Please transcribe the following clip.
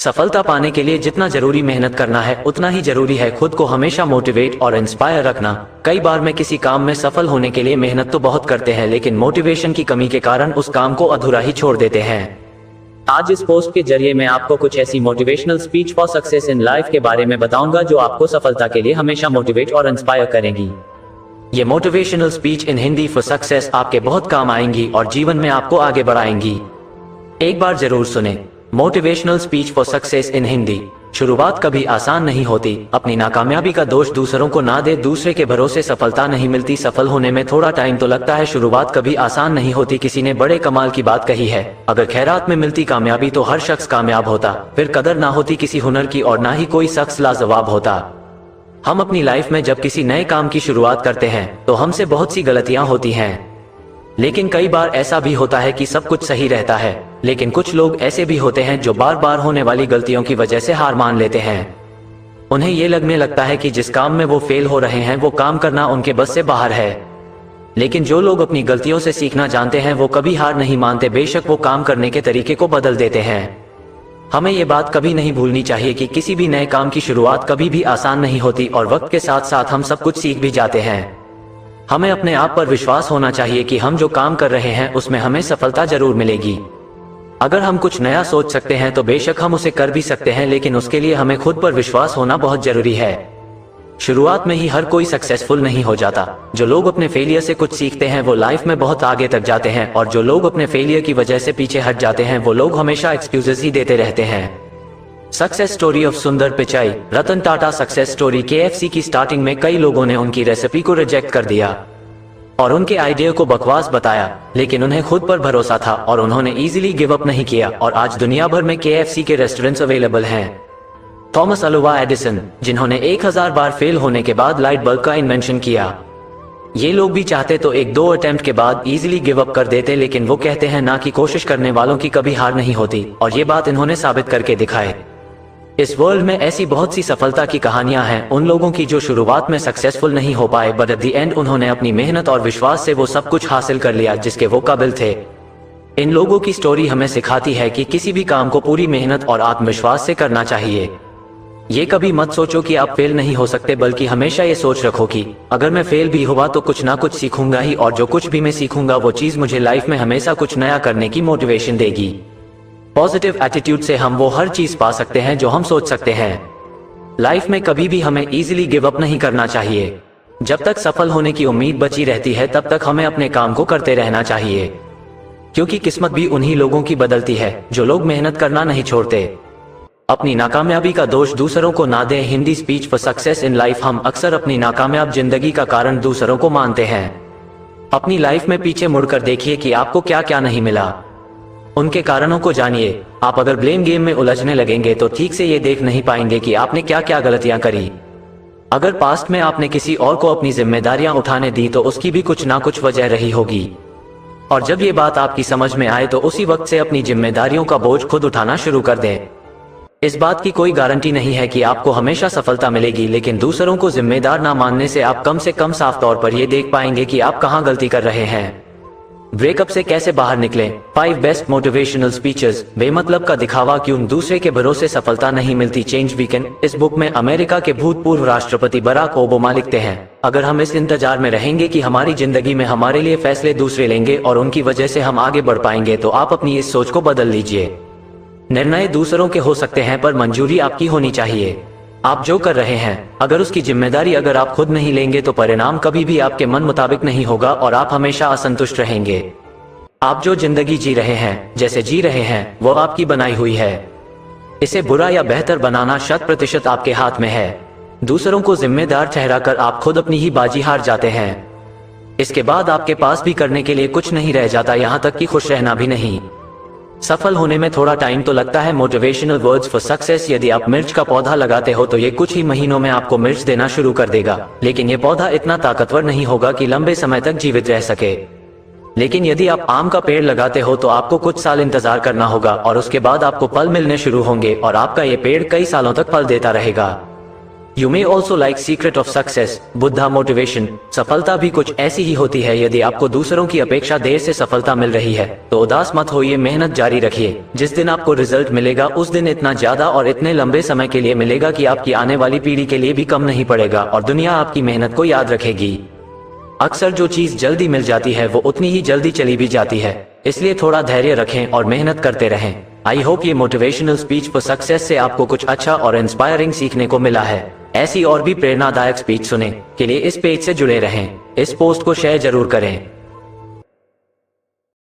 सफलता पाने के लिए जितना जरूरी मेहनत करना है उतना ही जरूरी है खुद को हमेशा मोटिवेट और इंस्पायर रखना। कई बार मैं किसी काम में सफल होने के लिए मेहनत तो बहुत करते हैं, लेकिन मोटिवेशन की कमी के कारण उस काम को अधूरा ही छोड़ देते हैं। आज इस पोस्ट के जरिए मैं आपको कुछ ऐसी motivational speech for success in life के बारे में बताऊंगा जो आपको सफलता के लिए हमेशा मोटिवेट और इंस्पायर करेंगी। ये motivational speech in Hindi for success आपके बहुत काम आएंगी और जीवन में आपको आगे बढ़ाएंगी। एक बार जरूर सुने motivational speech for success in Hindi. शुरुआत कभी आसान नहीं होती, अपनी नाकामयाबी का दोष दूसरों को ना दे, दूसरे के भरोसे सफलता नहीं मिलती, सफल होने में थोड़ा टाइम तो लगता है, शुरुआत कभी आसान नहीं होती। किसी ने बड़े कमाल की बात कही है, अगर खैरात में मिलती कामयाबी तो हर शख्स कामयाब होता, फिर कदर ना होती किसी हुनर की और ना ही कोई शख्स लाजवाब होता। हम अपनी लाइफ में जब किसी नए काम की शुरुआत करते हैं तो हमसे बहुत सी गलतियां होती हैं, लेकिन कई बार ऐसा भी होता है कि सब कुछ सही रहता है। लेकिन कुछ लोग ऐसे भी होते हैं जो बार बार होने वाली गलतियों की वजह से हार मान लेते हैं। उन्हें ये लगने लगता है कि जिस काम में वो फेल हो रहे हैं वो काम करना उनके बस से बाहर है। लेकिन जो लोग अपनी गलतियों से सीखना जानते हैं वो कभी हार नहीं मानते, बेशक वो काम करने के तरीके को बदल देते हैं। हमें ये बात कभी नहीं भूलनी चाहिए कि किसी भी नए काम की शुरुआत कभी भी आसान नहीं होती और वक्त के साथ साथ हम सब कुछ सीख भी जाते हैं। हमें अपने आप पर विश्वास होना चाहिए कि हम जो काम कर रहे हैं उसमें हमें सफलता जरूर मिलेगी। अगर हम कुछ नया सोच सकते हैं तो बेशक हम उसे कर भी सकते हैं, लेकिन उसके लिए हमें खुद पर विश्वास होना बहुत जरूरी है। शुरुआत में ही हर कोई सक्सेसफुल नहीं हो जाता। जो लोग अपने फेलियर से कुछ सीखते हैं वो लाइफ में बहुत आगे तक जाते हैं, और जो लोग अपने फेलियर की वजह से पीछे हट जाते हैं वो लोग हमेशा एक्सक्यूजेस ही देते रहते हैं। सक्सेस स्टोरी ऑफ सुंदर Pichai. Ratan Tata success story. KFC की स्टार्टिंग में कई लोगों ने उनकी रेसिपी को रिजेक्ट कर दिया और उनके आइडिया को बकवास बताया, लेकिन उन्हें खुद पर भरोसा था और उन्होंने इजीली गिव अप नहीं किया, और आज दुनिया भर में KFC के रेस्टोरेंट्स अवेलेबल हैं। थॉमस अल्वा एडिसन, जिन्होंने 1000 बार फेल होने के बाद लाइट बल्ब का इन्वेंशन किया। ये लोग भी चाहते तो 1-2 अटेम्प्ट के बाद इजीली गिव अप कर देते, लेकिन वो कहते हैं ना कि कोशिश करने वालों की कभी हार नहीं होती, और ये बात इन्होंने साबित करके दिखाए। इस वर्ल्ड में ऐसी बहुत सी सफलता की कहानियां हैं, उन लोगों की जो शुरुआत में सक्सेसफुल नहीं हो पाए, बट एट द एंड उन्होंने अपनी मेहनत और विश्वास से वो सब कुछ हासिल कर लिया जिसके वो काबिल थे। इन लोगों की स्टोरी हमें सिखाती है कि किसी भी काम को पूरी मेहनत और आत्मविश्वास से करना चाहिए। ये कभी मत सोचो कि आप फेल नहीं हो सकते, बल्कि हमेशा ये सोच रखो कि अगर मैं फेल भी हुआ तो कुछ ना कुछ सीखूंगा ही, और जो कुछ भी मैं सीखूंगा वो चीज मुझे लाइफ में हमेशा कुछ नया करने की मोटिवेशन देगी। पॉजिटिव एटीट्यूड से हम वो हर चीज पा सकते हैं जो हम सोच सकते हैं। लाइफ में कभी भी हमें इजीली गिव अप नहीं करना चाहिए। जब तक सफल होने की उम्मीद बची रहती है तब तक हमें अपने काम को करते रहना चाहिए, क्योंकि किस्मत भी उन्हीं लोगों की बदलती है जो लोग मेहनत करना नहीं छोड़ते। अपनी नाकामयाबी का दोष दूसरों को ना दें। Hindi speech for success in life. हम अक्सर अपनी नाकामयाब जिंदगी का कारण दूसरों को मानते हैं। अपनी लाइफ में पीछे मुड़कर देखिए कि आपको क्या क्या नहीं मिला, उनके कारणों को जानिए। आप अगर ब्लेम गेम में उलझने लगेंगे तो ठीक से ये देख नहीं पाएंगे कि आपने क्या क्या गलतियां करी। अगर पास्ट में आपने किसी और को अपनी जिम्मेदारियां उठाने दी तो उसकी भी कुछ ना कुछ वजह रही होगी, और जब ये बात आपकी समझ में आए तो उसी वक्त से अपनी जिम्मेदारियों का बोझ खुद उठाना शुरू कर दें। इस बात की कोई गारंटी नहीं है कि आपको हमेशा सफलता मिलेगी, लेकिन दूसरों को जिम्मेदार ना मानने से आप कम से कम साफ तौर पर यह देख पाएंगे कि आप कहां गलती कर रहे हैं। ब्रेकअप से कैसे बाहर निकलें। 5 बेस्ट मोटिवेशनल स्पीचेस। बेमतलब का दिखावा क्यों दूसरे के भरोसे सफलता नहीं मिलती। Change weekend. इस बुक में अमेरिका के भूतपूर्व राष्ट्रपति बराक ओबामा लिखते हैं, अगर हम इस इंतजार में रहेंगे कि हमारी जिंदगी में हमारे लिए फैसले दूसरे लेंगे और उनकी वजह से हम आगे बढ़ पाएंगे, तो आप अपनी इस सोच को बदल लीजिए। निर्णय दूसरों के हो सकते हैं पर मंजूरी आपकी होनी चाहिए। आप जो कर रहे हैं अगर उसकी जिम्मेदारी अगर आप खुद नहीं लेंगे तो परिणाम कभी भी आपके मन मुताबिक नहीं होगा और आप हमेशा असंतुष्ट रहेंगे। आप जो जिंदगी जी रहे हैं, जैसे जी रहे हैं, वो आपकी बनाई हुई है। इसे बुरा या बेहतर बनाना 100% आपके हाथ में है। दूसरों को जिम्मेदार ठहराकर आप खुद अपनी ही बाजी हार जाते हैं। इसके बाद आपके पास भी करने के लिए कुछ नहीं रह जाता, यहाँ तक कि खुश रहना भी नहीं। सफल होने में थोड़ा टाइम तो लगता है। Motivational words for success. यदि आप मिर्च का पौधा लगाते हो तो ये कुछ ही महीनों में आपको मिर्च देना शुरू कर देगा, लेकिन ये पौधा इतना ताकतवर नहीं होगा कि लंबे समय तक जीवित रह सके। लेकिन यदि आप आम का पेड़ लगाते हो तो आपको कुछ साल इंतजार करना होगा और उसके बाद आपको फल मिलने शुरू होंगे और आपका ये पेड़ कई सालों तक फल देता रहेगा। You may also like secret of success Buddha motivation. सफलता भी कुछ ऐसी ही होती है। यदि आपको दूसरों की अपेक्षा देर से सफलता मिल रही है तो उदास मत होइए, मेहनत जारी रखिए। जिस दिन आपको रिजल्ट मिलेगा उस दिन इतना ज्यादा और इतने लंबे समय के लिए मिलेगा कि आपकी आने वाली पीढ़ी के लिए भी कम नहीं पड़ेगा और दुनिया आपकी मेहनत को याद रखेगी। अक्सर जो चीज जल्दी मिल जाती है वो उतनी ही जल्दी चली भी जाती है, इसलिए थोड़ा धैर्य रखें और मेहनत करते रहें। आई होप ये मोटिवेशनल स्पीच पर सक्सेस से आपको कुछ अच्छा और इंस्पायरिंग सीखने को मिला है। ऐसी और भी प्रेरणादायक स्पीच सुनने के लिए इस पेज से जुड़े रहें। इस पोस्ट को शेयर जरूर करें।